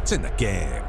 It's in the game.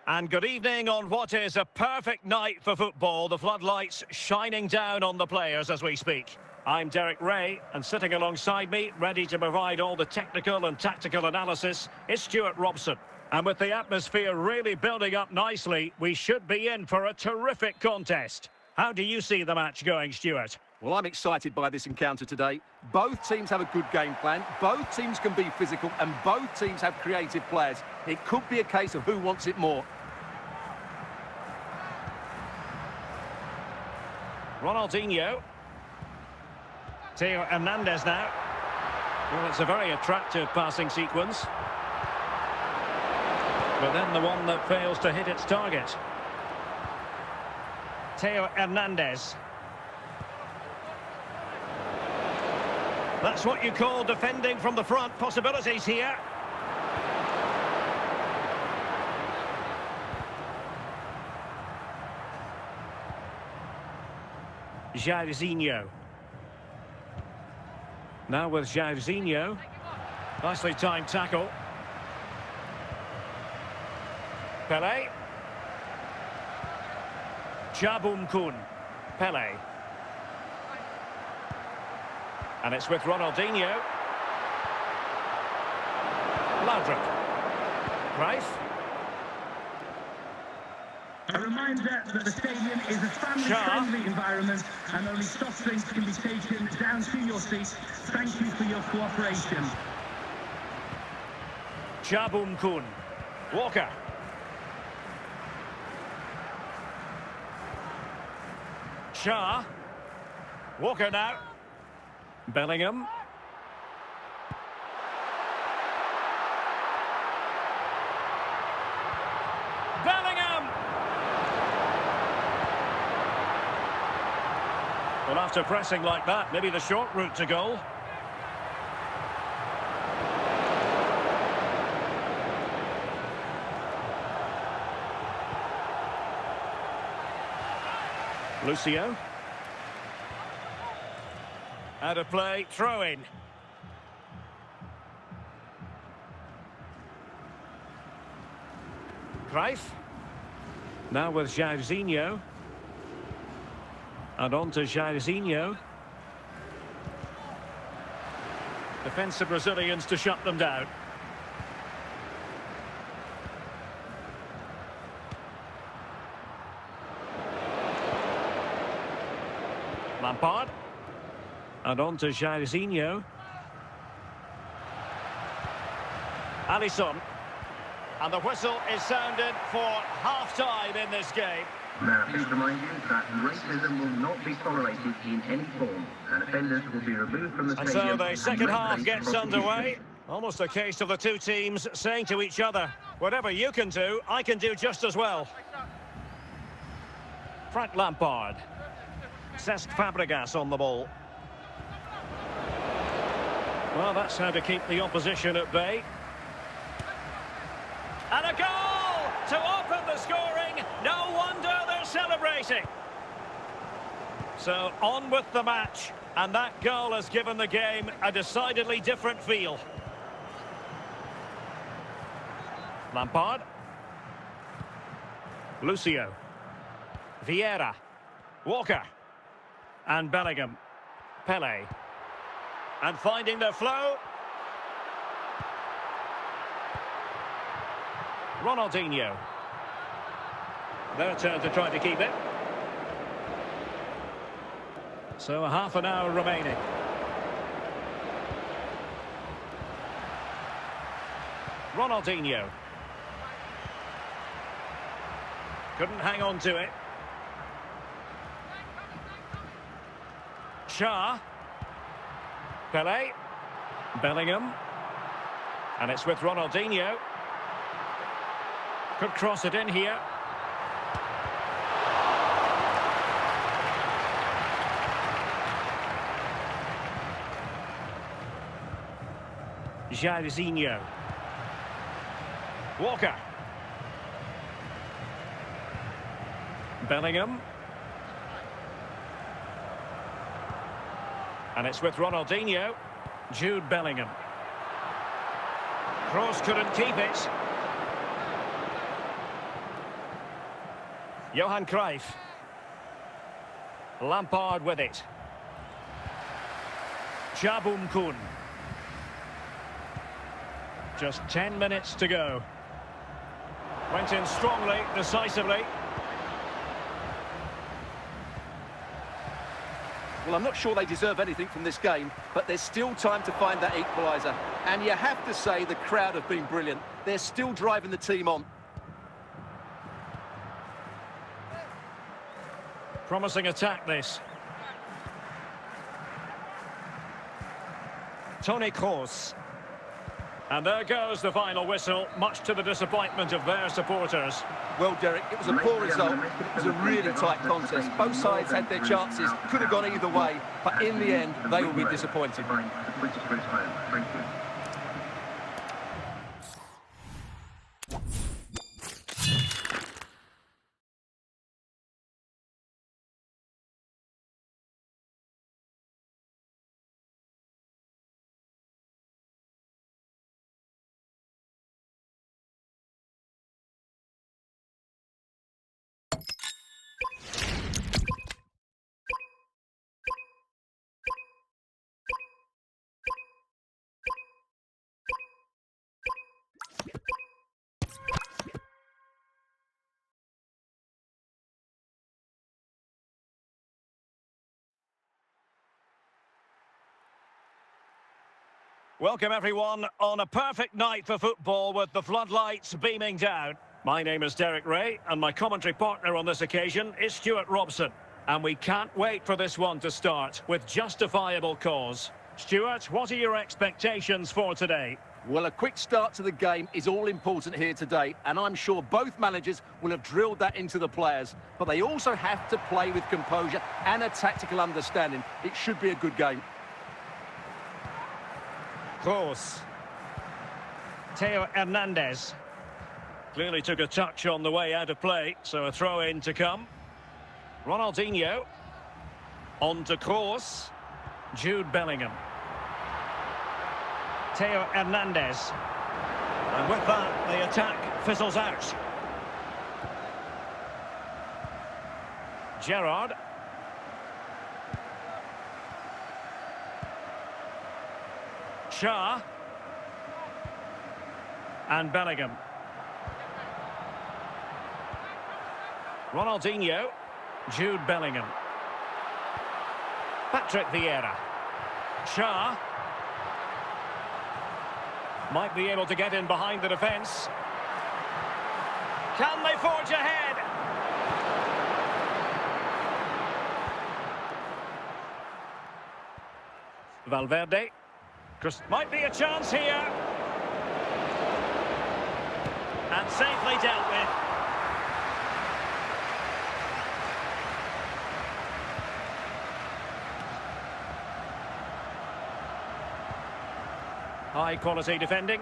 And good evening on what is a perfect night for football. The floodlights shining down on the players as we speak. I'm Derek Ray, and sitting alongside me, ready to provide all the technical and tactical analysis, is Stuart Robson. And with the atmosphere really building up nicely, we should be in for a terrific contest. How do you see the match going, Stuart? Well, I'm excited by this encounter today. Both teams have a good game plan, both teams can be physical, and both teams have creative players. It could be a case of who wants it more. Ronaldinho. Theo Hernandez now. Well, it's a very attractive passing sequence. But then the one that fails to hit its target. Theo Hernandez. That's what you call defending from the front. Possibilities here. Jairzinho. Now with Jairzinho. Nicely timed tackle. Pele. Jabum Kun. Pele. And it's with Ronaldinho. Laudrup. Cruyff. A reminder that the stadium is a family-friendly environment and only soft drinks can be taken down to your seats. Thank you for your cooperation. Jabum Kun. Walker. Shah. Walker now. Bellingham. Bellingham! Well, after pressing like that, maybe the short route to goal. Lucio. Out of play, throw in. Cruyff. Now with Jairzinho. And on to Jairzinho. Defensive Brazilians to shut them down. Lampard. And on to Jairzinho. Alisson. And the whistle is sounded for half-time in this game. Now, please remind you that racism will not be tolerated in any form, and offenders will be removed from the And stadium. so the second half gets underway. Almost a case of the two teams saying to each other, whatever you can do, I can do just as well. Frank Lampard. Cesc Fabregas on the ball. Well, that's how to keep the opposition at bay. And a goal to open the scoring. No wonder they're celebrating. So on with the match. And that goal has given the game a decidedly different feel. Lampard. Lucio. Vieira. Walker. And Bellingham. Pele. And finding their flow. Ronaldinho. Their turn to try to keep it. So a half an hour remaining. Ronaldinho. Couldn't hang on to it. Shah. Pele. Bellingham. And it's with Ronaldinho. Could cross it in here. Jairzinho. Walker. Bellingham. And it's with Ronaldinho. Jude Bellingham. Kroos couldn't keep it. Johan Cruyff. Lampard with it. Jabum Kun. Just 10 minutes to go. Went in strongly, decisively. Well, I'm not sure they deserve anything from this game, but there's still time to find that equaliser. And you have to say the crowd have been brilliant. They're still driving the team on. Promising attack, this. Toni Kroos. And there goes the final whistle, much to the disappointment of their supporters. Well, Derek, it was a poor result, but it was a really tight contest. Both sides had their chances, could have gone either way, but in the end, they will be disappointed. Thank you. Welcome everyone on a perfect night for football with the floodlights beaming down. My name is Derek Ray and my commentary partner on this occasion is Stuart Robson. And we can't wait for this one to start with justifiable cause. Stuart, what are your expectations for today? Well, a quick start to the game is all important here today, and I'm sure both managers will have drilled that into the players. But they also have to play with composure and a tactical understanding. It should be a good game. Kroos. Theo Hernandez. Clearly took a touch on the way out of play, so a throw-in to come. Ronaldinho. On to Kroos. Jude Bellingham. Theo Hernandez. And with that, the attack fizzles out. Gerrard. Shaw. And Bellingham. Ronaldinho. Jude Bellingham. Patrick Vieira. Shaw. Might be able to get in behind the defence. Can they forge ahead? Valverde. Might be a chance here. And safely dealt with. High quality defending.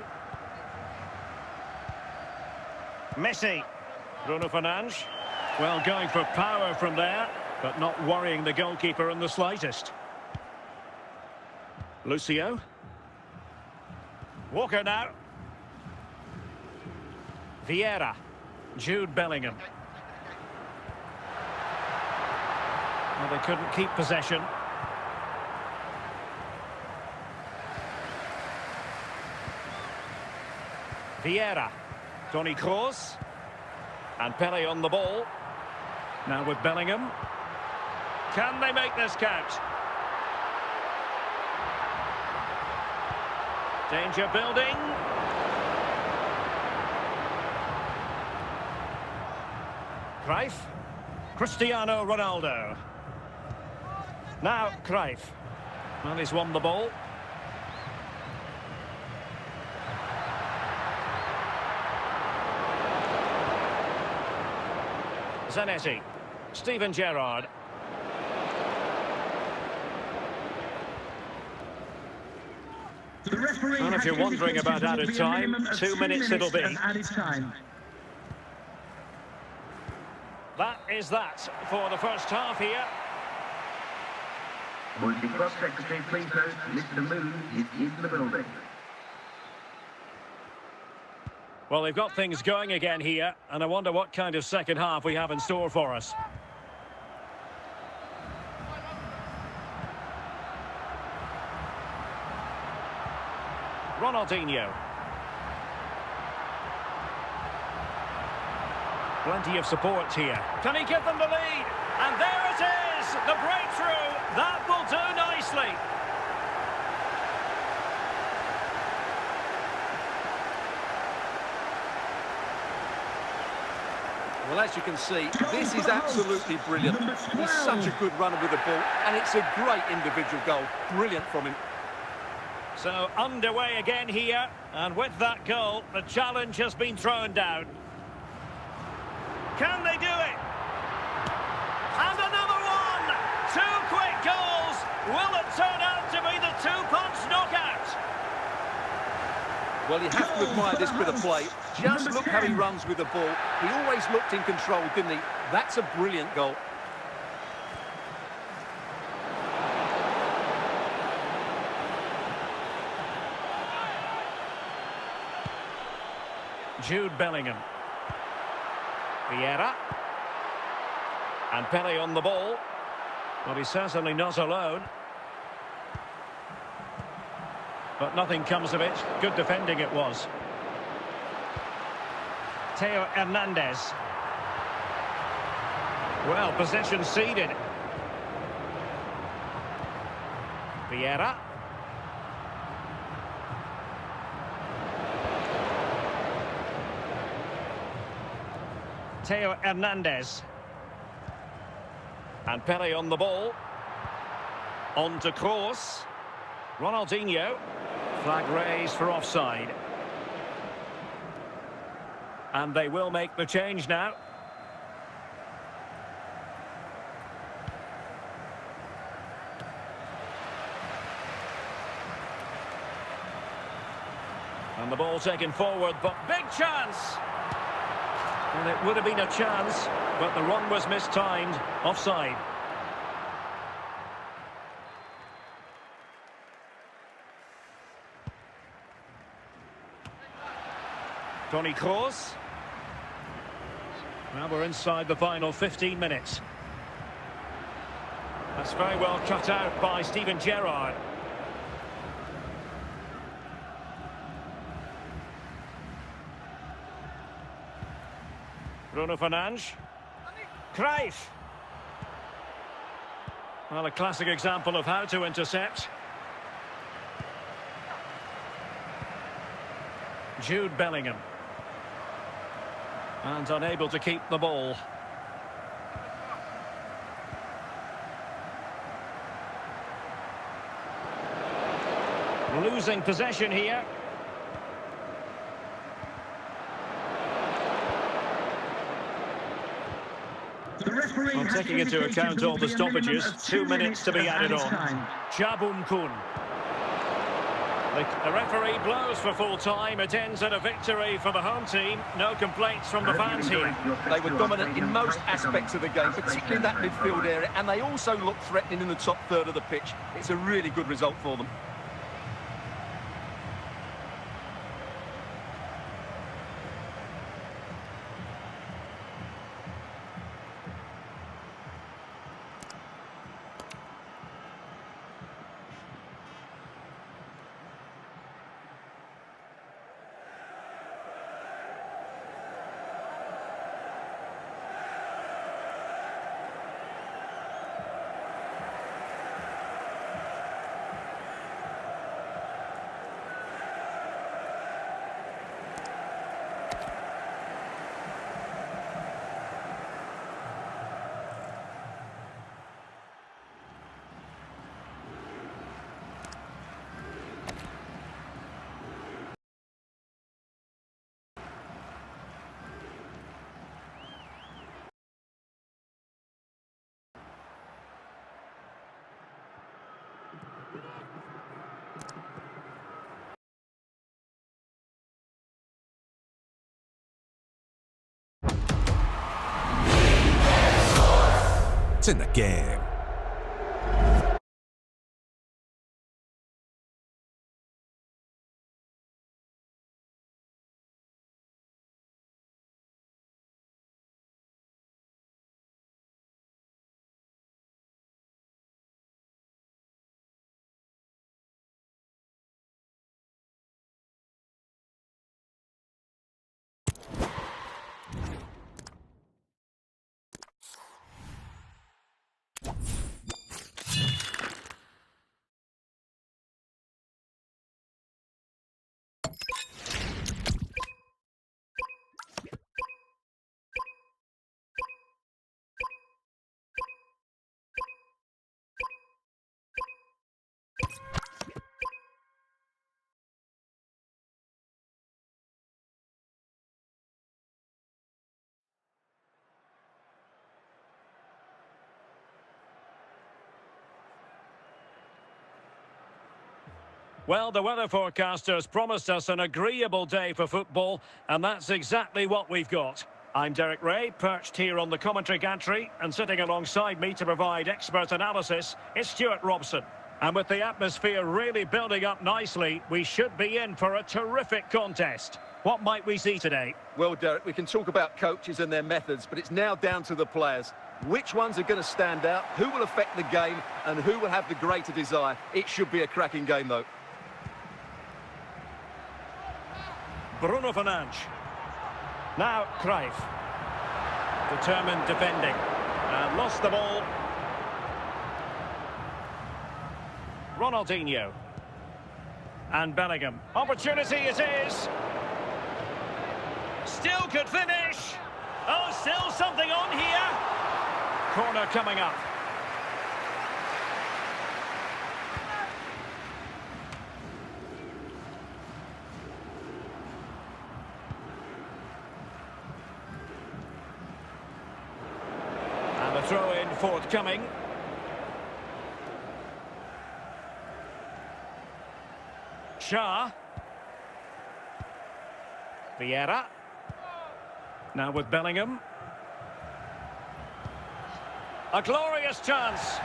Messi. Bruno Fernandes. Well, going for power from there, but not worrying the goalkeeper in the slightest. Lucio. Walker now. Vieira. Jude Bellingham. Well, they couldn't keep possession. Vieira. Toni Kroos. And Pele on the ball. Now with Bellingham. Can they make this count? Danger building. Cruyff. Cristiano Ronaldo. Now Cruyff. Well, he's won the ball. Zanetti. Steven Gerrard. The referee And if you're wondering about added time, 2 minutes it'll be. Added time. That is that for the first half here. Would the Cross Secretary please note Mr. Moon is in the building. Well, they've got things going again here, and I wonder what kind of second half we have in store for us. Ronaldinho. Plenty of support here. Can he give them the lead? And there it is! The breakthrough! That will do nicely. Well, as you can see, this is absolutely brilliant. He's such a good runner with the ball, and it's a great individual goal. Brilliant from him. So, underway again here, and with that goal, the challenge has been thrown down. Can they do it? And another one! 2 quick goals! Will it turn out to be the 2-punch knockout? Well, you have to admire this bit of play. Just look how he runs with the ball. He always looked in control, didn't he? That's a brilliant goal. Jude Bellingham. Vieira. And Pele on the ball. Well, he's certainly not alone. But nothing comes of it. Good defending it was. Theo Hernandez. Well, possession ceded. Vieira. Theo Hernandez. And Pele on the ball. On to Kroos. Ronaldinho. Flag raised for offside. And they will make the change now. And the ball taken forward, but big chance! Well, it would have been a chance, but the run was mistimed. Offside. Toni Kroos. Now we're inside the final 15 minutes. That's very well cut out by Steven Gerrard. Bruno Fernandes. Cruyff. Well, a classic example of how to intercept. Jude Bellingham. And unable to keep the ball. Losing possession here. Well, taking into account all the stoppages, 2 minutes to be added on. Cha Bum-Kun. The referee blows for full time. It ends at a victory for the home team. No complaints from the fans here. They were dominant in most aspects of the game, particularly in that midfield area, and they also looked threatening in the top third of the pitch. It's a really good result for them. It's in the game. Well, the weather forecasters promised us an agreeable day for football, and that's exactly what we've got. I'm Derek Ray, perched here on the commentary gantry, and sitting alongside me to provide expert analysis is Stuart Robson. And with the atmosphere really building up nicely, we should be in for a terrific contest. What might we see today? Well, Derek, we can talk about coaches and their methods, but it's now down to the players. Which ones are going to stand out, who will affect the game, and who will have the greater desire? It should be a cracking game, though. Bruno Fernandes. Now Cruyff. Determined defending. And lost the ball. Ronaldinho. And Bellingham. Opportunity it is. Still could finish. Oh, still something on here. Corner coming up. And a throw-in forthcoming. Shah. Vieira. Now with Bellingham. A glorious chance.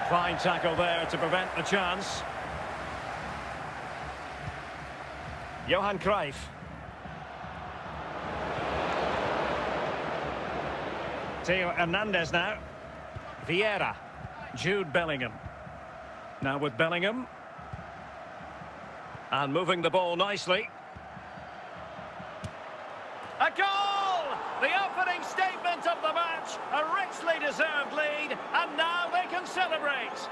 Fine tackle there to prevent the chance. Johan Cruyff. Theo Hernandez now. Vieira. Jude Bellingham. Now with Bellingham. And moving the ball nicely. A goal! The opening statement of the match. A richly deserved lead. And now they can celebrate.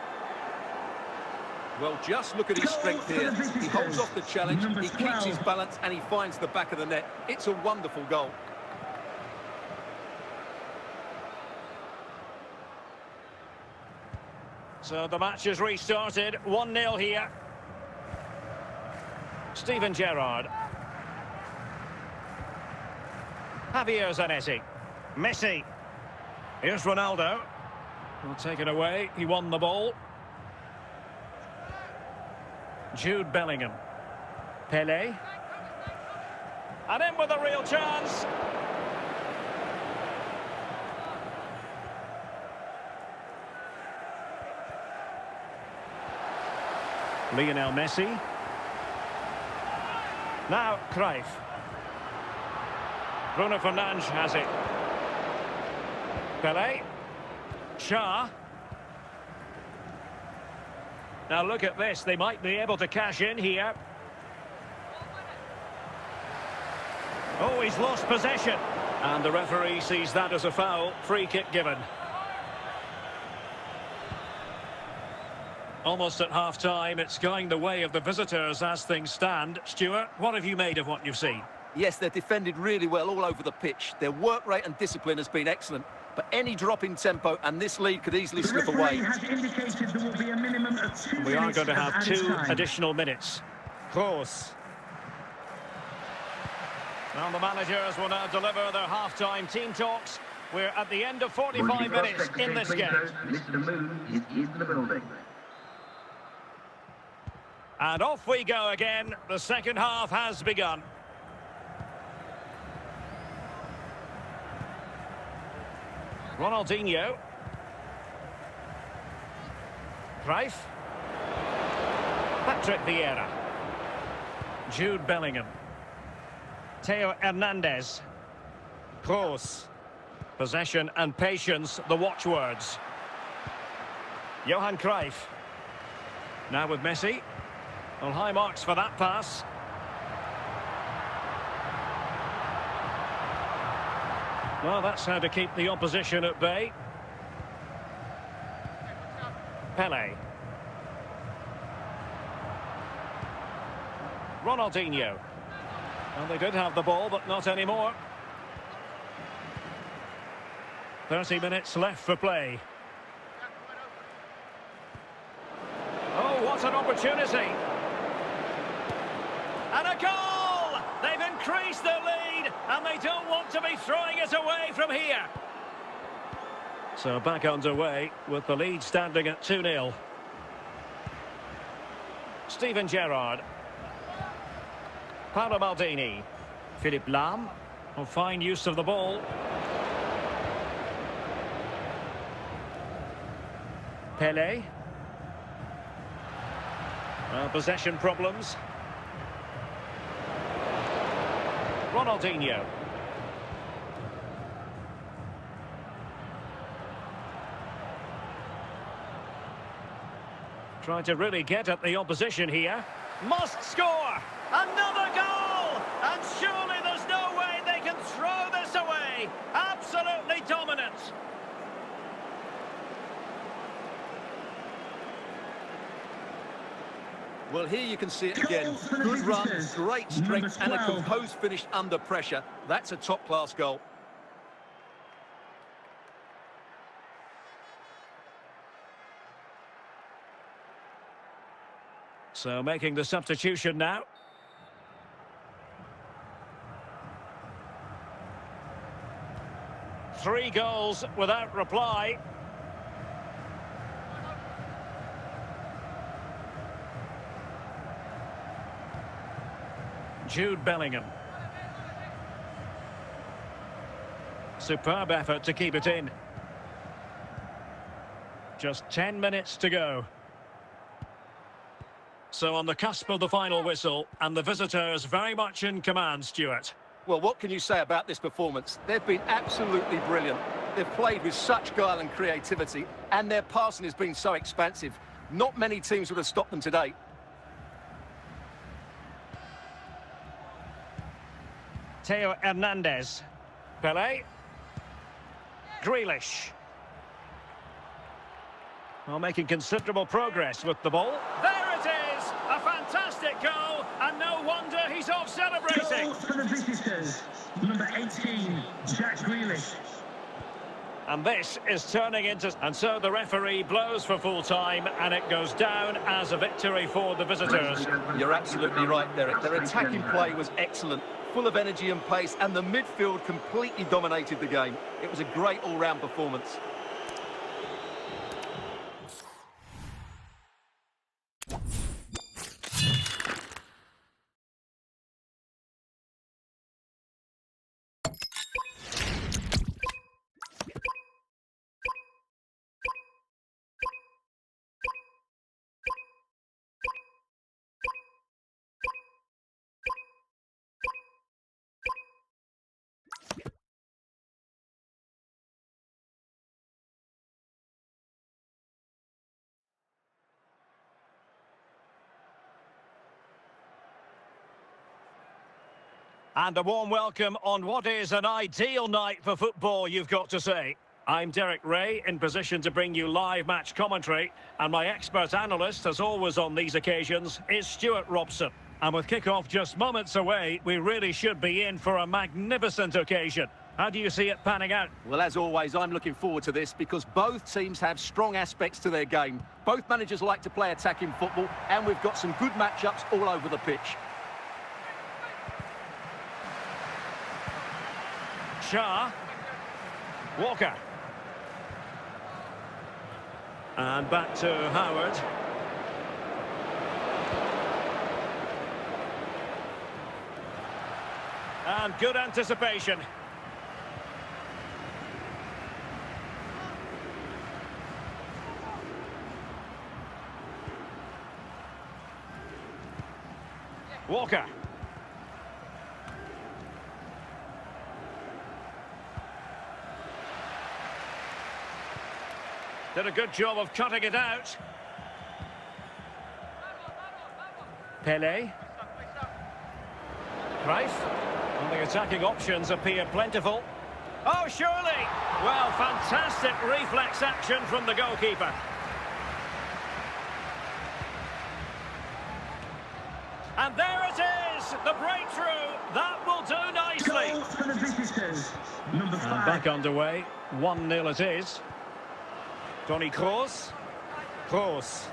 Well, just look at his strength here. He holds off the challenge, he keeps his balance, and he finds the back of the net. It's a wonderful goal. So the match has restarted. 1-0 here. Steven Gerrard. Javier Zanetti. Messi. Here's Ronaldo. Will take it away. He won the ball. Jude Bellingham. Pele. And in with a real chance. Lionel Messi. Now Cruyff. Bruno Fernandes has it. Pele. Shah. Now look at this, they might be able to cash in here. Oh, he's lost possession. And the referee sees that as a foul. Free kick given. Almost at half-time, it's going the way of the visitors as things stand. Stuart, what have you made of what you've seen? Yes, they're defended really well all over the pitch. Their work rate and discipline has been excellent. But any drop in tempo and this lead could easily slip away. Has indicated there will be a minimum of 2 We are minutes going to have of 2 time. additional minutes. Kroos. Now the managers will now deliver their half-time team talks. We're at the end of 45 minutes in this game. Mr. Moon is in the building. And off we go again. The second half has begun. Ronaldinho. Cruyff. Patrick Vieira. Jude Bellingham. Theo Hernandez. Kroos. Possession and patience, the watchwords. Johan Cruyff. Now with Messi. Well, high marks for that pass. Well, that's how to keep the opposition at bay. Pele. Ronaldinho. Well, they did have the ball, but not anymore. 30 minutes left for play. Oh, what an opportunity. And a goal! They've increased their lead, and they don't want to be throwing it away from here. So back underway with the lead standing at 2-0. Steven Gerrard. Paolo Maldini. Philippe Lahm. Oh, fine use of the ball. Pele. Well, possession problems. Ronaldinho. Trying to really get at the opposition here. Must score! Another goal! And surely there's no way they can throw this away. Absolutely dominant. Well, here you can see it again. Good run, great strength, and a composed finish under pressure. That's a top-class goal. So making the substitution now. Three goals without reply. Jude Bellingham. Superb effort to keep it in. Just 10 minutes to go. So on the cusp of the final whistle, and the visitors very much in command, Stuart. Well, what can you say about this performance? They've been absolutely brilliant. They've played with such guile and creativity, and their passing has been so expansive. Not many teams would have stopped them today. Theo Hernandez. Pelé. Grealish. Well, making considerable progress with the ball. There it is! A fantastic goal, and no wonder he's off celebrating. Goal for the visitors, number 18, Jack Grealish. And this is turning into... And so the referee blows for full time, and it goes down as a victory for the visitors. You're absolutely right, Derek. Their attacking play was excellent, full of energy and pace, and the midfield completely dominated the game. It was a great all-round performance. And a warm welcome on what is an ideal night for football, you've got to say. I'm Derek Ray, in position to bring you live match commentary, and my expert analyst, as always on these occasions, is Stuart Robson. And with kick-off just moments away, we really should be in for a magnificent occasion. How do you see it panning out? Well, as always, I'm looking forward to this because both teams have strong aspects to their game. Both managers like to play attacking football, and we've got some good matchups all over the pitch. Shah. Walker. And back to Howard. And good anticipation. Walker. Did a good job of cutting it out. Pelé. Cruyff. And the attacking options appear plentiful. Oh, surely! Well, fantastic reflex action from the goalkeeper. And there it is! The breakthrough! That will do nicely! Goal for the visitors, number 5. And back underway. 1-0 it is. Toni Kroos. Kroos.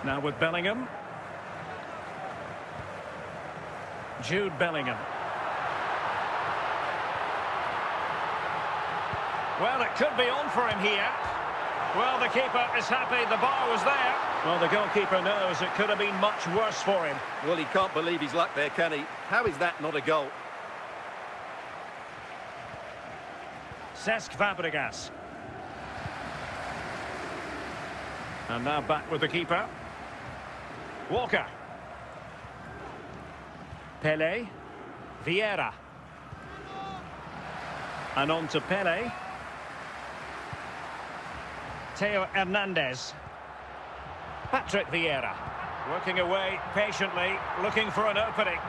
Now with Bellingham. Jude Bellingham. Well, it could be on for him here. Well, the keeper is happy the bar was there. Well, the goalkeeper knows it could have been much worse for him. Well, he can't believe his luck there, can he? How is that not a goal? Cesc Fabregas. And now back with the keeper. Walker. Pelé. Vieira. And on to Pelé. Theo Hernandez. Patrick Vieira. Working away patiently, looking for an opening.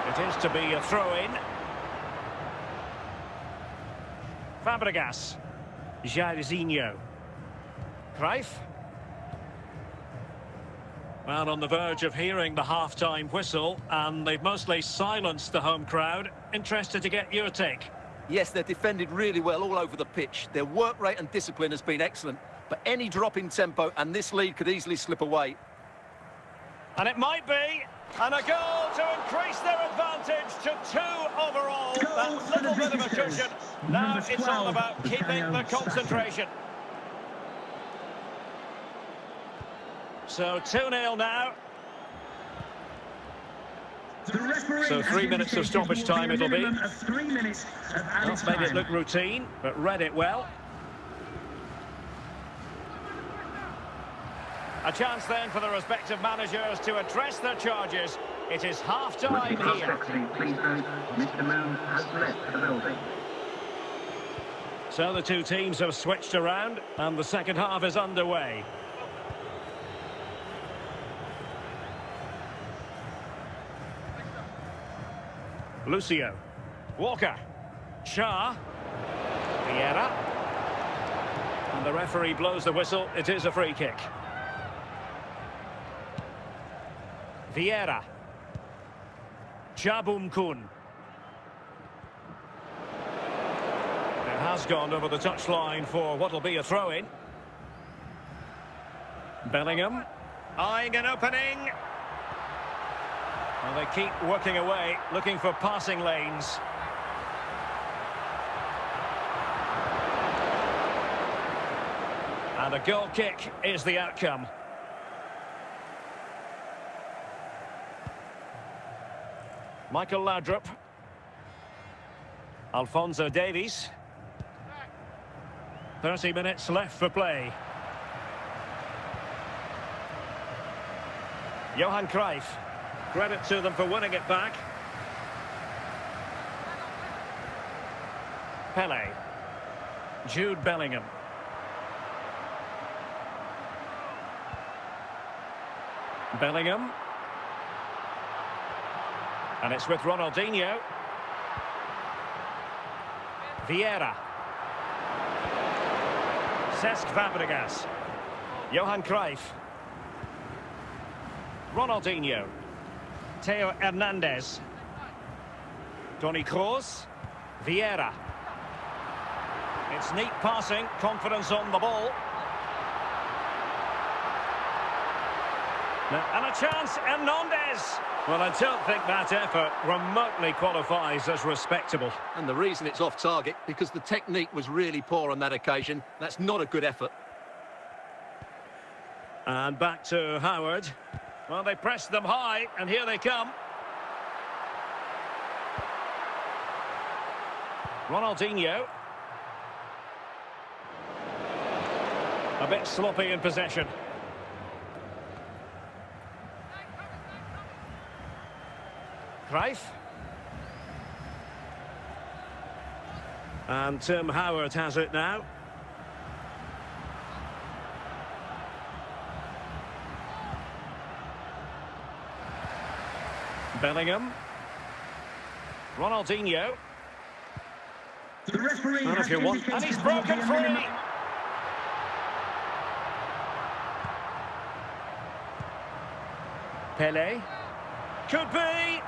It is to be a throw-in. Fabregas. Jairzinho. Cruyff. Well, on the verge of hearing the half-time whistle, and they've mostly silenced the home crowd. Interested to get your take. Yes, they're defended really well all over the pitch. Their work rate and discipline has been excellent, but any drop in tempo and this lead could easily slip away. And it might be, and a goal to increase their advantage to 2 overall. Goal That for the little bit of a visitors. cushion. Now Number it's all 12, about keeping the Bukayo concentration. So 2-0 now. The referee So has 3 minutes of indicated stoppage there will time a it'll be. minimum of 3 minutes of added Not made it time. look routine, but read it well. A chance then for the respective managers to address their charges. It is half-time here. Please note, Mr. Moon has left the building. So the two teams have switched around and the second half is underway. Lucio. Walker. Shah. Vieira. And the referee blows the whistle. It is a free kick. Vieira. Jabum Kun. It has gone over the touchline for what will be a throw-in. Bellingham. Eyeing an opening. Well, they keep working away, looking for passing lanes. And a goal kick is the outcome. Michael Laudrup. Alphonso Davies. 30 minutes left for play. Johan Cruyff. Credit to them for winning it back. Pele. Jude Bellingham. Bellingham. And it's with Ronaldinho. Vieira. Cesc Fabregas. Johan Cruyff. Ronaldinho. Theo Hernandez. Toni Kroos. Vieira. It's neat passing, confidence on the ball. And a chance, Hernandez. Well, I don't think that effort remotely qualifies as respectable. And the reason it's off target, because the technique was really poor on that occasion. That's not a good effort. And back to Howard. Well, they pressed them high, and here they come. Ronaldinho. A bit sloppy in possession. Cruyff. And Tim Howard has it now. Bellingham. Ronaldinho. The referee And has if you want, and he's broken free. Pele. Could be.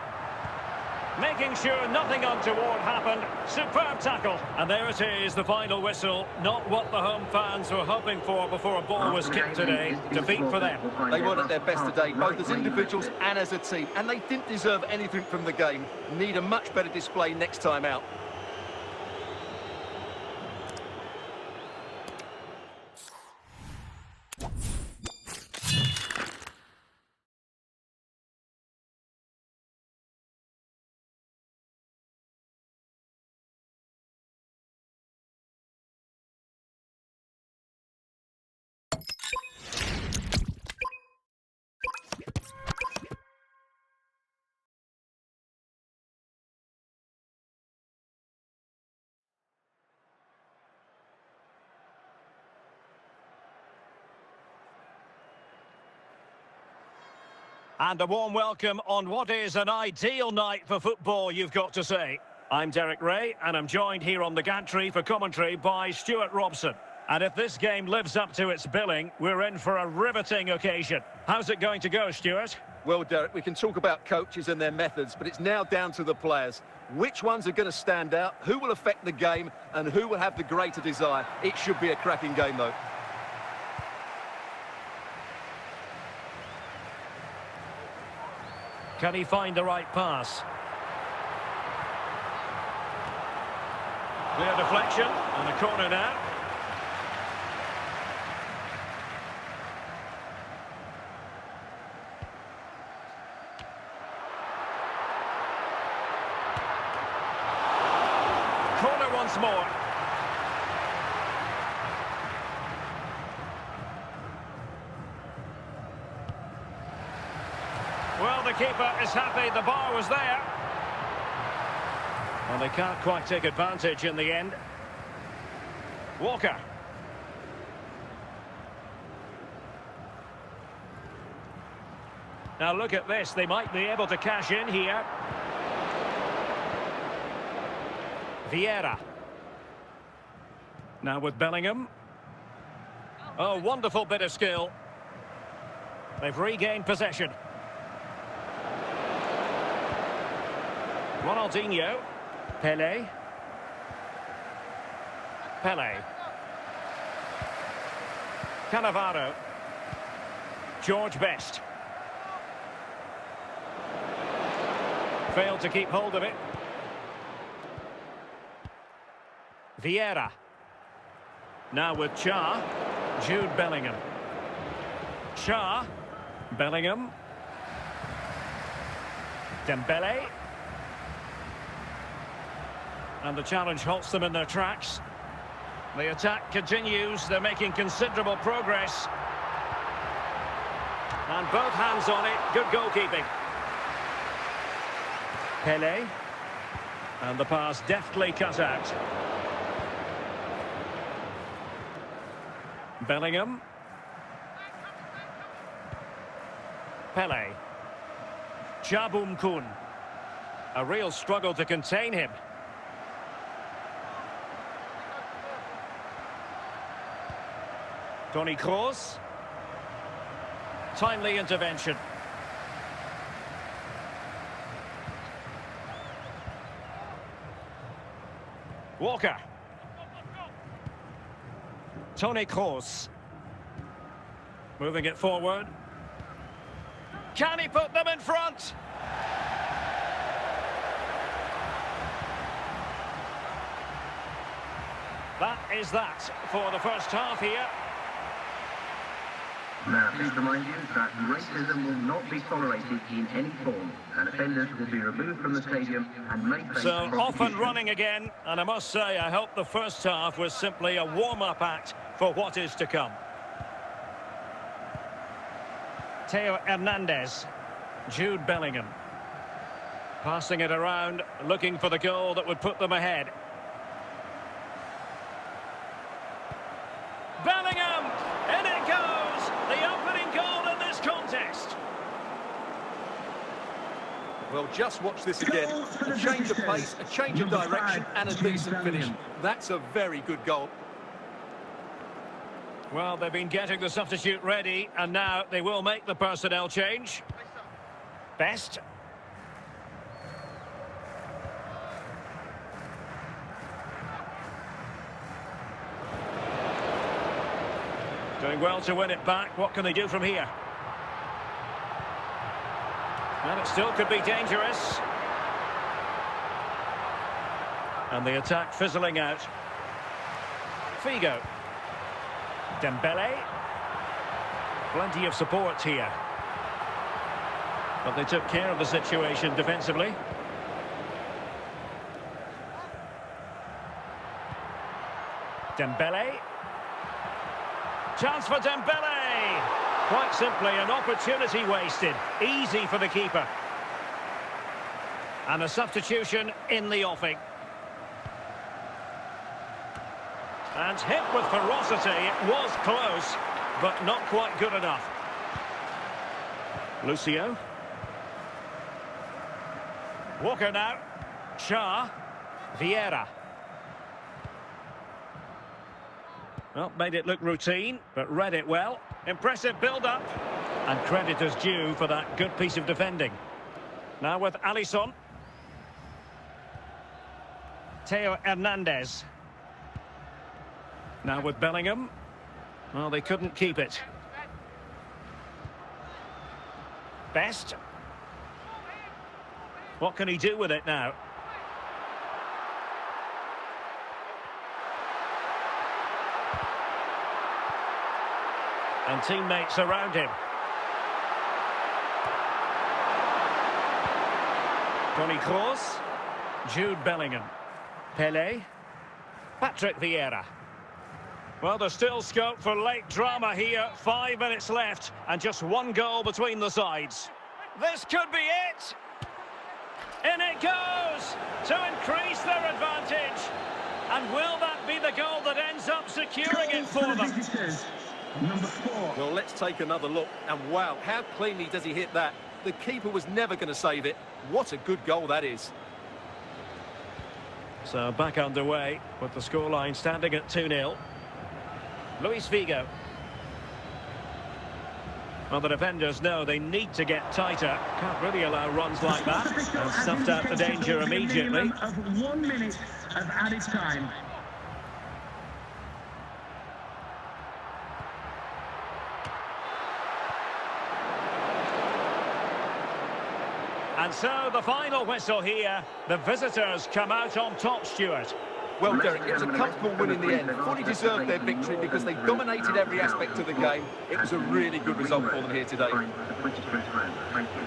Making sure nothing untoward happened. Superb tackle. And there it is, the final whistle. Not what the home fans were hoping for before a ball was kicked today. Defeat for them. They weren't at their best today, both as individuals and as a team. And they didn't deserve anything from the game. Need a much better display next time out. And a warm welcome on what is an ideal night for football, you've got to say. I'm Derek Ray, and I'm joined here on the gantry for commentary by Stuart Robson. And if this game lives up to its billing, we're in for a riveting occasion. How's it going to go, Stuart? Well, Derek, we can talk about coaches and their methods, but it's now down to the players. Which ones are going to stand out, who will affect the game, and who will have the greater desire? It should be a cracking game, though. Can he find the right pass? Clear deflection, and a corner now. Corner once more. Well, the keeper is happy the bar was there. Well, they can't quite take advantage in the end. Walker. Now look at this, they might be able to cash in here. Vieira. Now with Bellingham. Oh, wonderful bit of skill. They've regained possession. Ronaldinho. Pelé. Cannavaro. George Best. Failed to keep hold of it. Vieira. Now with Cha. Jude Bellingham. Cha. Bellingham. Dembele. And the challenge halts them in their tracks. The attack continues. They're making considerable progress. And both hands on it. Good goalkeeping. Pelé. And the pass deftly cut out. Bellingham. Pelé. Jabum Kun. A real struggle to contain him. Toni Kroos. Timely intervention. Walker. Toni Kroos. Moving it forward. Can he put them in front? That is that for the first half here. Now, please remind you that racism will not be tolerated in any form, and offenders will be removed from the stadium and may face So off and prosecution. running again, and I must say I hope the first half was simply a warm-up act for what is to come. Theo Hernandez. Jude Bellingham. Passing it around, looking for the goal that would put them ahead. Bellingham! In it goes! The opening goal in this contest. Well, just watch this again. A change of pace, a change of direction, and a decent finish. That's a very good goal. Well, they've been getting the substitute ready, and now they will make the personnel change. Best. Doing well to win it back. What can they do from here? And it still could be dangerous. And the attack fizzling out. Figo. Dembele. Plenty of support here. But they took care of the situation defensively. Dembele. Chance for Dembele! Quite simply an opportunity wasted. Easy for the keeper. And a substitution in the offing. And hit with ferocity. It was close, but not quite good enough. Lucio. Walker now. Cha. Vieira. Well, made it look routine, but read it well. Impressive build-up. And credit is due for that good piece of defending. Now with Alisson. Theo Hernandez. Now with Bellingham. Well, they couldn't keep it. Best. What can he do with it now? And teammates around him. Toni Kroos. Jude Bellingham. Pelé. Patrick Vieira. Well, there's still scope for late drama here. 5 minutes left and just one goal between the sides. This could be it. In it goes to increase their advantage. And will that be the goal that ends up securing it for them? Visitors, number 4. Well, let's take another look. And wow, how cleanly does he hit that? The keeper was never going to save it. What a good goal that is. So back underway with the scoreline standing at 2-0. Luis Figo. Well, the defenders know they need to get tighter. Can't really allow runs like that. And snuffed out the danger immediately. Of 1 minute of added time. And so the final whistle here. The visitors come out on top, Stuart. Well, Derek, it was a comfortable win in the end. Fully deserved their victory because they dominated every aspect of the game. It was a really good result for them here today. Thank you.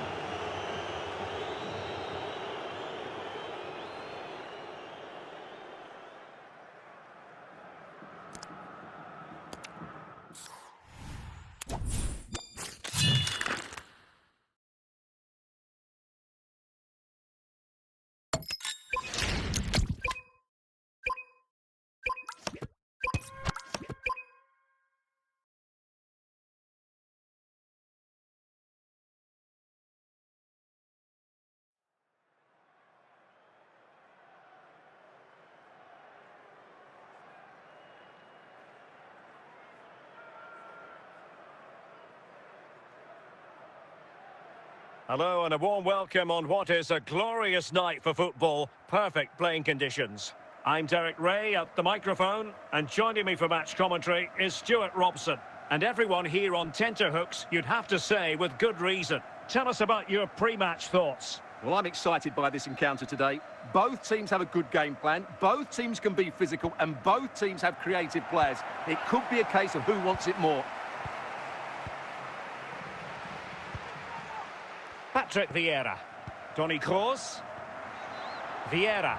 Hello and a warm welcome on what is a glorious night for football. Perfect playing conditions. I'm Derek Ray at the microphone, and joining me for match commentary is Stuart Robson. And everyone here on tenterhooks, you'd have to say with good reason. Tell us about your pre-match thoughts. Well, I'm excited by this encounter today. Both teams have a good game plan, both teams can be physical, and both teams have creative players. It could be a case of who wants it more. Patrick Vieira. Toni Kroos. Vieira.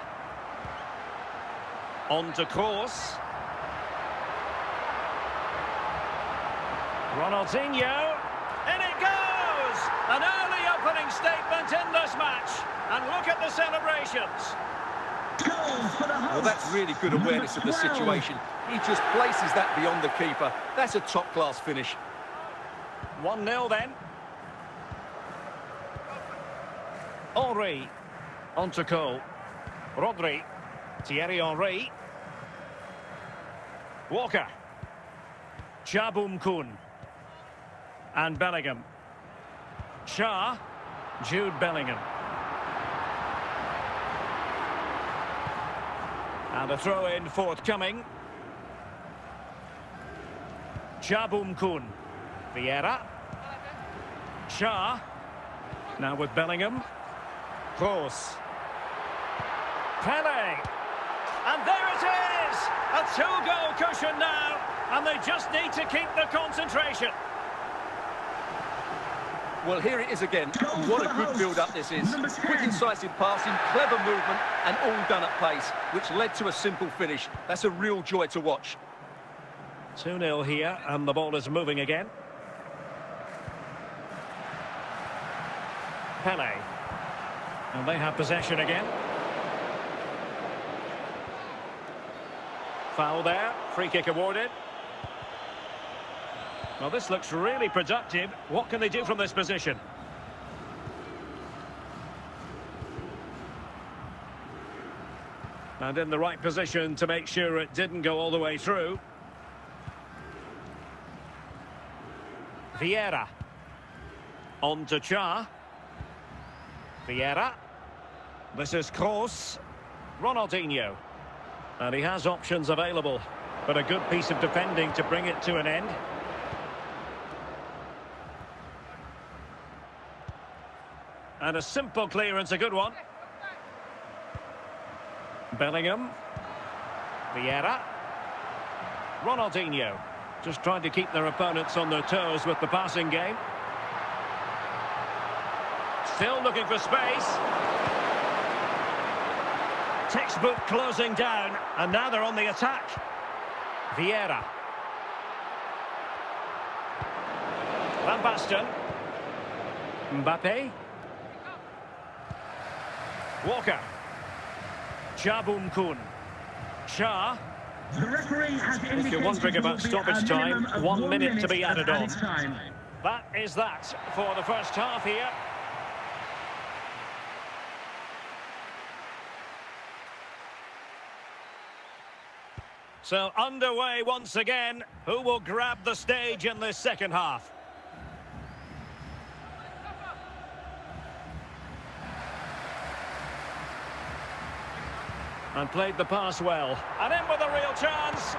On to Kroos. Ronaldinho. In it goes! An early opening statement in this match. And look at the celebrations. Well, that's really good awareness of the situation. He just places that beyond the keeper. That's a top-class finish. 1-0 then. Henry. On to Cole. Rodri. Thierry Henry. Walker. Jabum Kun. And Bellingham. Shah. Jude Bellingham. And a throw-in forthcoming. Jabum Kun. Vieira. Shah. Now with Bellingham. Kroos. Pele. And there it is! A two-goal cushion now, and they just need to keep the concentration. Well, here it is again. What a good build-up this is. Quick, incisive passing, clever movement, and all done at pace, which led to a simple finish. That's a real joy to watch. 2-0 here, and the ball is moving again. Pele. And they have possession again. Foul there. Free kick awarded. Well, this looks really productive. What can they do from this position? And in the right position to make sure it didn't go all the way through. Vieira. On to Cha. Vieira. This is Kroos. Ronaldinho. And he has options available. But a good piece of defending to bring it to an end. And a simple clearance, a good one. Bellingham. Vieira. Ronaldinho. Just trying to keep their opponents on their toes with the passing game. Still looking for space. Textbook closing down, and now they're on the attack. Vieira. Van Basten. Mbappe. Walker. Jabum Kun. Shah. The referee has indicated If you're wondering about there will be a stoppage time, minimum of 1 minute to be of added on. time. That is that for the first half here. So underway once again. Who will grab the stage in this second half? And played the pass well. And in with a real chance.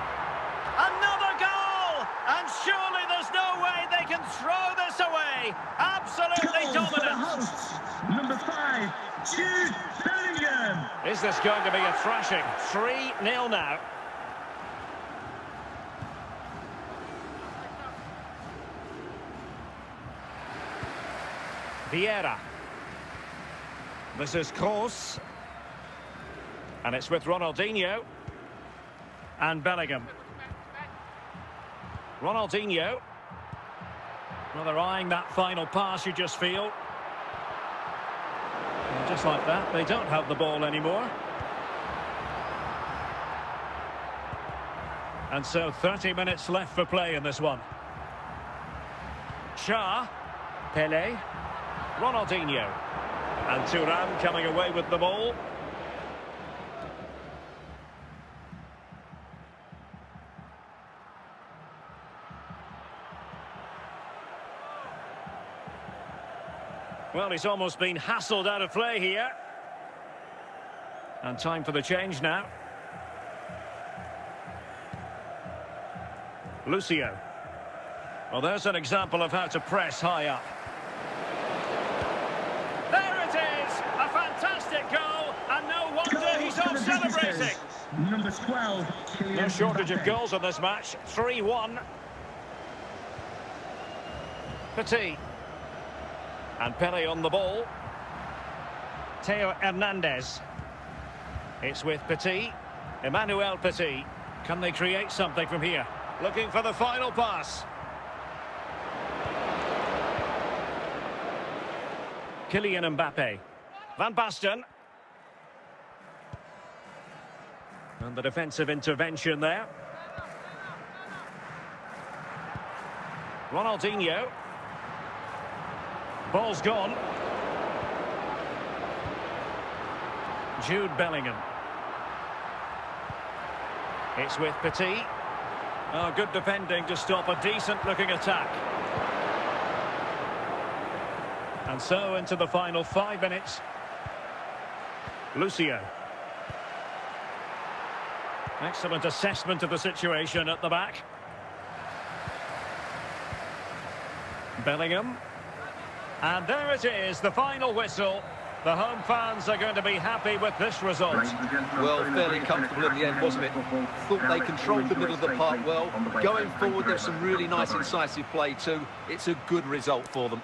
Another goal! And surely there's no way they can throw this away. Absolutely Goal for the dominant. hosts, number 5, Jude Bellingham. Is this going to be a thrashing? 3-0 now. Vieira. This is Kroos. And it's with Ronaldinho. And Bellingham. Ronaldinho. Well, they're eyeing that final pass, you just feel. And just like that, they don't have the ball anymore. And so 30 minutes left for play in this one. Shah. Pele. Ronaldinho. And Thuram coming away with the ball. Well, he's almost been hassled out of play here. And time for the change now. Lucio. Well, there's an example of how to press high up. There it is! A fantastic goal, and no wonder he's off celebrating. Number 12, Kylian No shortage of Mbappe. goals in this match. 3-1. Petit. And Pele on the ball. Theo Hernandez. It's with Petit. Emmanuel Petit. Can they create something from here? Looking for the final pass. Kylian Mbappe. Van Basten. And the defensive intervention there. Ronaldinho. Ball's gone. Jude Bellingham. It's with Petit. Oh, good defending to stop a decent-looking attack. And so into the final 5 minutes. Lucio. Excellent assessment of the situation at the back. Bellingham. And there it is, the final whistle. The home fans are going to be happy with this result. Well, fairly comfortable in the end, wasn't it? Thought they controlled the middle of the park well. Going forward, there's some really nice incisive play too. It's a good result for them.